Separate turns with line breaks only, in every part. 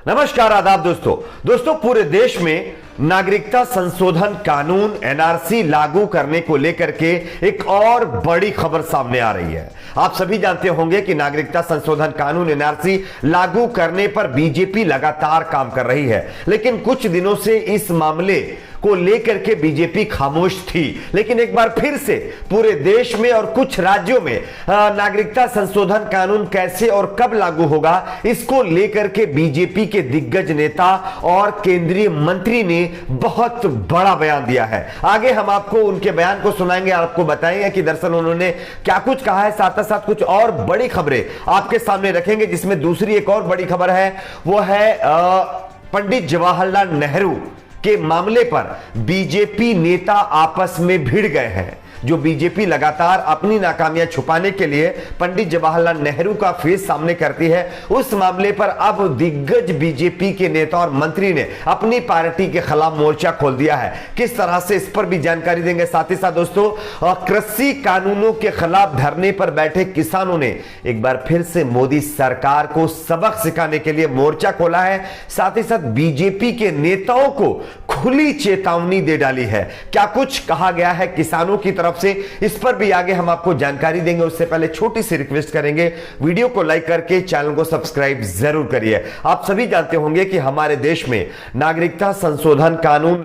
नमस्कार, आदाब दोस्तों पूरे देश में नागरिकता संशोधन कानून एनआरसी लागू करने को लेकर के एक और बड़ी खबर सामने आ रही है। आप सभी जानते होंगे कि नागरिकता संशोधन कानून एनआरसी लागू करने पर बीजेपी लगातार काम कर रही है, लेकिन कुछ दिनों से इस मामले को लेकर के बीजेपी खामोश थी। लेकिन एक बार फिर से पूरे देश में और कुछ राज्यों में नागरिकता संशोधन कानून कैसे और कब लागू होगा, इसको लेकर के बीजेपी के दिग्गज नेता और केंद्रीय मंत्री ने बहुत बड़ा बयान दिया है। आगे हम आपको उनके बयान को सुनाएंगे, आपको बताएंगे कि दरअसल उन्होंने क्या कुछ कहा है। साथ साथ कुछ और बड़ी खबरें आपके सामने रखेंगे, जिसमें दूसरी एक और बड़ी खबर है, वो है पंडित जवाहरलाल नेहरू के मामले पर बीजेपी नेता आपस में भिड़ गए हैं। जो बीजेपी लगातार अपनी नाकामियां छुपाने के लिए पंडित जवाहरलाल नेहरू का फेस सामने करती है, उस मामले पर अब दिग्गज बीजेपी के नेता और मंत्री ने अपनी पार्टी के खिलाफ मोर्चा खोल दिया है। किस तरह से, इस पर भी जानकारी देंगे। साथ ही साथ दोस्तों, कृषि कानूनों के खिलाफ धरने पर बैठे किसानों ने एक बार फिर से मोदी सरकार को सबक सिखाने के लिए मोर्चा खोला है। साथ ही साथ बीजेपी के नेताओं को खुली चेतावनी दे डाली है। क्या कुछ कहा गया है किसानों की तरफ से, इस पर भी आगे हम आपको जानकारी देंगे। उससे पहले छोटी सी रिक्वेस्ट करेंगे, वीडियो को लाइक करके चैनल को सब्सक्राइब जरूर करिए। आप सभी जानते होंगे कि हमारे देश में नागरिकता संशोधन कानून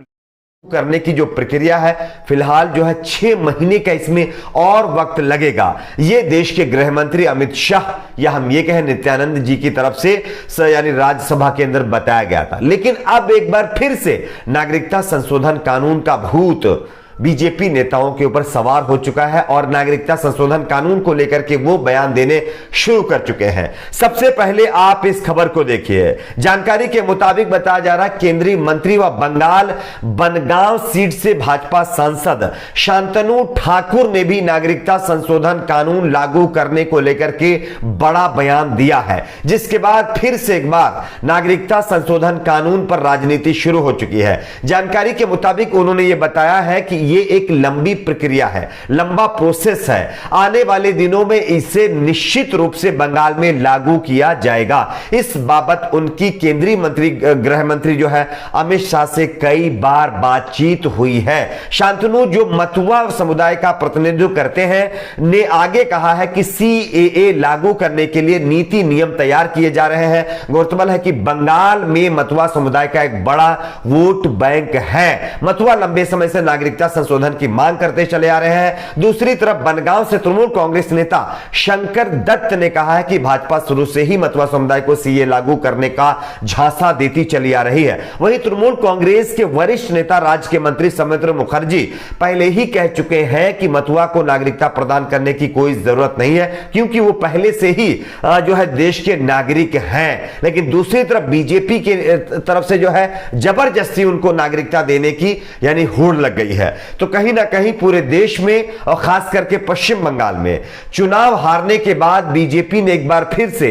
करने की जो प्रक्रिया है, फिलहाल जो है 6 महीने का इसमें और वक्त लगेगा। ये देश के गृह मंत्री अमित शाह या हम ये कहें नित्यानंद जी की तरफ से यानी राज्यसभा के अंदर बताया गया था। लेकिन अब एक बार फिर से नागरिकता संशोधन कानून का भूत बीजेपी नेताओं के ऊपर सवार हो चुका है और नागरिकता संशोधन कानून को लेकर के वो बयान देने शुरू कर चुके हैं। सबसे पहले आप इस खबर को देखिए। जानकारी के मुताबिक बताया जा रहा है, केंद्रीय मंत्री व बंगाल बनगांव सीट से भाजपा सांसद शांतनु ठाकुर ने भी नागरिकता संशोधन कानून लागू करने को लेकर के बड़ा बयान दिया है, जिसके बाद फिर से एक बार नागरिकता संशोधन कानून पर राजनीति शुरू हो चुकी है। जानकारी के मुताबिक उन्होंने ये बताया है कि ये एक लंबी प्रक्रिया है, लंबा प्रोसेस है। आने वाले दिनों में इसे निश्चित रूप से बंगाल में लागू किया जाएगा। इस बाबत उनकी केंद्रीय मंत्री गृह मंत्री जो है अमित शाह से कई बार बातचीत हुई है। शांतनु, जो मतुआ समुदाय का प्रतिनिधित्व करते हैं, ने आगे कहा है कि सीएए लागू करने के लिए नीति नियम तैयार किए जा रहे हैं। गौरतलब है कि बंगाल में मतुआ समुदाय का एक बड़ा वोट बैंक है। मतुआ लंबे समय से नागरिकता संशोधन की मांग करते चले आ रहे हैं। दूसरी तरफ बनगांव से तृणमूल कांग्रेस नेता शंकर दत्त ने कहा है कि भाजपा शुरू से ही मतुआ समुदाय को सीए लागू करने का झांसा देती चली आ रही है। वहीं तृणमूल कांग्रेस के वरिष्ठ नेता राज्य के मंत्री सौमित्र मुखर्जी पहले ही कह चुके हैं कि मतुआ को नागरिकता प्रदान करने की कोई जरूरत नहीं है, क्योंकि वो पहले से ही जो है देश के नागरिक हैं। लेकिन दूसरी तरफ बीजेपी के तरफ से जो है जबरदस्ती उनको नागरिकता देने की यानी होड़ लग गई है। तो कहीं ना कहीं पूरे देश में और खास करके पश्चिम बंगाल में चुनाव हारने के बाद बीजेपी ने एक बार फिर से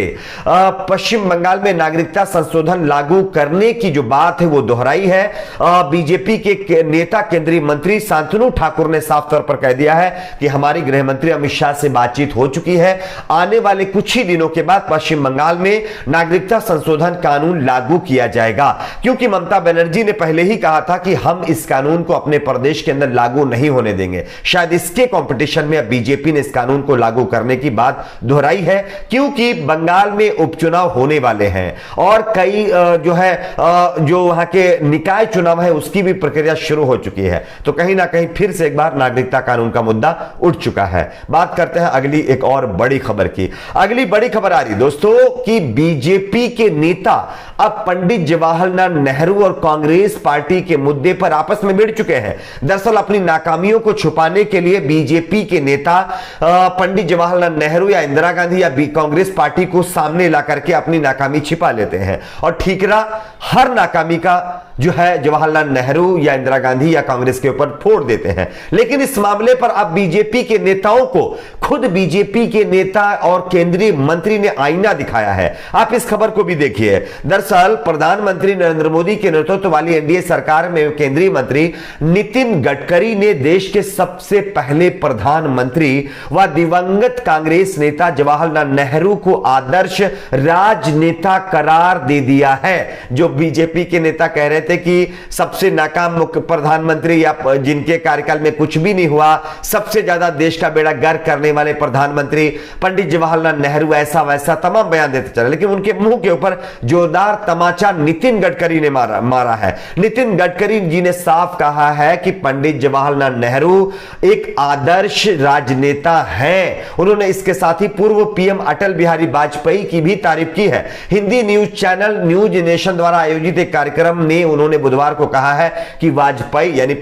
पश्चिम बंगाल में नागरिकता संशोधन लागू करने की जो बात है वो दोहराई है। बीजेपी के नेता केंद्रीय मंत्री शांतनु ठाकुर ने साफ तौर पर कह दिया है कि हमारी गृह मंत्री अमित शाह से बातचीत हो चुकी है। आने वाले कुछ ही दिनों के बाद पश्चिम बंगाल में नागरिकता संशोधन कानून लागू किया जाएगा, क्योंकि ममता बनर्जी ने पहले ही कहा था कि हम इस कानून को अपने प्रदेश के अंदर लागू नहीं होने देंगे। शायद इसके कंपटीशन में अब बीजेपी ने इस कानून को लागू करने की बात दोहराई है, क्योंकि बंगाल में उपचुनाव होने वाले हैं और कई जो वहां के निकाय चुनाव है उसकी भी प्रक्रिया शुरू हो चुकी है। तो कहीं ना कहीं फिर से एक बार नागरिकता कानून का मुद्दा उठ चुका है। बात करते हैं अगली एक और बड़ी खबर की। अगली बड़ी खबर आ रही दोस्तों कि बीजेपी के नेता अब पंडित जवाहरलाल नेहरू और कांग्रेस पार्टी के मुद्दे पर आपस में भिड़ चुके हैं। दरअसल अपनी नाकामियों को छुपाने के लिए बीजेपी के नेता पंडित जवाहरलाल नेहरू या इंदिरा गांधी या कांग्रेस पार्टी को सामने ला करके अपनी नाकामी छिपा लेते हैं और ठीकरा हर नाकामी का जो है जवाहरलाल नेहरू या इंदिरा गांधी या कांग्रेस के ऊपर फोड़ देते हैं। लेकिन इस मामले पर अब बीजेपी के नेताओं को खुद बीजेपी के नेता और केंद्रीय मंत्री ने आईना दिखाया है। आप इस खबर को भी देखिए। दरअसल दरअसल प्रधानमंत्री नरेंद्र मोदी के नेतृत्व वाली एनडीए सरकार में केंद्रीय मंत्री नितिन गडकरी ने देश के सबसे पहले प्रधानमंत्री व दिवंगत कांग्रेस नेता जवाहरलाल नेहरू को आदर्श राजनेता करार दे दिया है। जो बीजेपी के नेता कह रहे थे कि सबसे नाकाम मुख्य प्रधानमंत्री या जिनके कार्यकाल में कुछ भी नहीं हुआ, सबसे ज्यादा देश का बेड़ा गर्क करने वाले प्रधानमंत्री पंडित जवाहरलाल नेहरू, ऐसा वैसा तमाम बयान देते चले, लेकिन उनके मुंह के ऊपर जोरदार तमाचा नितिन गडकरी ने मारा है। नितिन गडकरी जी ने साफ कहा है कि पंडित जवाहरलाल नेहरू एक आदर्श राजनेता हैं। उन्होंने इसके साथ ही पूर्व पीएम अटल बिहारी वाजपेयी की भी तारीफ की है। Hindi news channel news nation द्वारा आयोजित एक कार्यक्रम में उन्होंने बुधवार को कहा है कि वाजपेयी यानी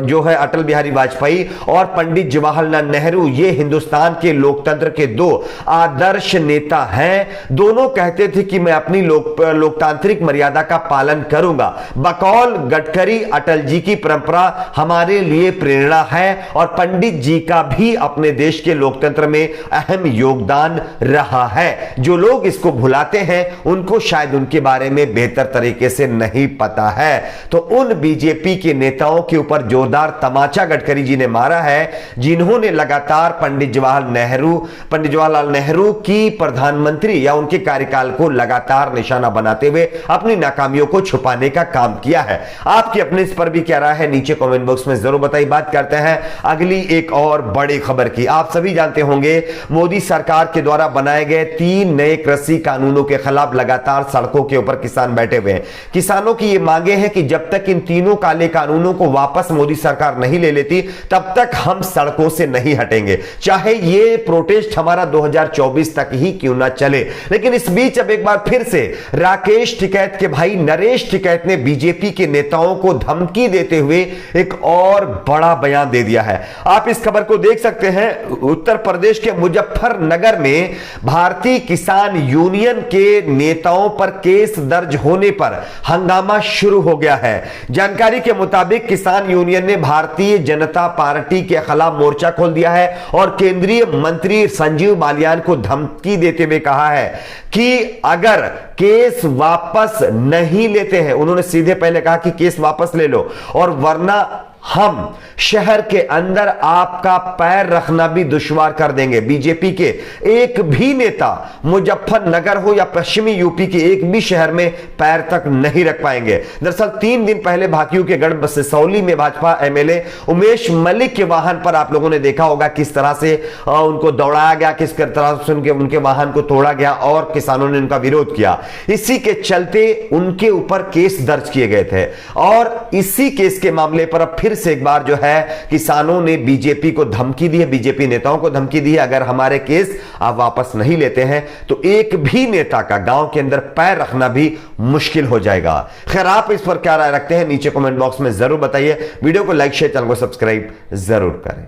जो है अटल बिहारी वाजपेयी और पंडित जवाहरलाल नेहरू ये हिंदुस्तान के लोकतंत्र के दो आदर्श नेता हैं। दोनों कहते थे कि मैं अपनी लोकतांत्रिक मर्यादा का पालन करूंगा। बकौल गडकरी, अटल जी की परंपरा हमारे लिए प्रेरणा है और पंडित जी का भी अपने देश के लोकतंत्र में अहम योगदान रहा है। जो लोग इसको भुलाते हैं उनको शायद उनके बारे में बेहतर तरीके से नहीं पता है। तो उन बीजेपी के नेताओं के ऊपर जोरदार तमाचा गडकरी जी ने मारा है, जिन्होंने लगातार पंडित जवाहरलाल नेहरू की प्रधानमंत्री या उनके कार्यकाल को लगातार निशाना बनाते हुए अपनी नाकामियों को छुपाने का काम किया है। आपकी अपने इस पर भी क्या राय है, नीचे कमेंट बॉक्स में जरूर बताइए। बात करते हैं अगली एक और बड़ी खबर की। आप सभी जानते होंगे मोदी सरकार के द्वारा बनाए गए 3 नए कृषि कानूनों के खिलाफ लगातार सड़कों के ऊपर किसान बैठे हुए हैं। किसानों की यह मांगे हैं कि जब तक इन तीनों काले कानूनों को वापस मोदी सरकार नहीं ले लेती तब तक हम सड़कों से नहीं हटेंगे, चाहे ये प्रोटेस्ट हमारा 2024 तक ही क्यों ना चले। लेकिन इस बीच अब एक बार फिर से राकेश टिकैत के भाई नरेश टिकैत ने बीजेपी के नेताओं को धमकी देते हुए एक और बड़ा बयान दे दिया है। आप इस खबर को देख सकते हैं। उत्तर प्रदेश के मुजफ्फरनगर में भारतीय किसान यूनियन के नेताओं पर केस दर्ज होने पर हंगामा शुरू हो गया है। जानकारी के मुताबिक किसान यूनियन ने भारतीय जनता पार्टी के खिलाफ मोर्चा खोल दिया है और केंद्रीय मंत्री संजीव बालियान को धमकी देते हुए कहा है कि अगर केस वापस नहीं लेते हैं, उन्होंने सीधे पहले कहा कि केस वापस ले लो और वरना हम शहर के अंदर आपका पैर रखना भी दुश्वार कर देंगे। बीजेपी के एक भी नेता मुजफ्फरनगर हो या पश्चिमी यूपी के एक भी शहर में पैर तक नहीं रख पाएंगे। दरअसल 3 दिन पहले भाकियू के गढ़ सिसौली में भाजपा एमएलए उमेश मलिक के वाहन पर आप लोगों ने देखा होगा किस तरह से उनको दौड़ाया गया, किस तरह से उनके वाहन को तोड़ा गया और किसानों ने उनका विरोध किया। इसी के चलते उनके ऊपर केस दर्ज किए गए थे और इसी केस के मामले पर अब फिर से एक बार जो है किसानों ने बीजेपी को धमकी दी है, बीजेपी नेताओं को धमकी दी है, अगर हमारे केस आप वापस नहीं लेते हैं तो एक भी नेता का गांव के अंदर पैर रखना भी मुश्किल हो जाएगा। खैर, आप इस पर क्या राय रखते हैं नीचे कमेंट बॉक्स में जरूर बताइए। वीडियो को लाइक शेयर, चैनल को सब्सक्राइब जरूर करें।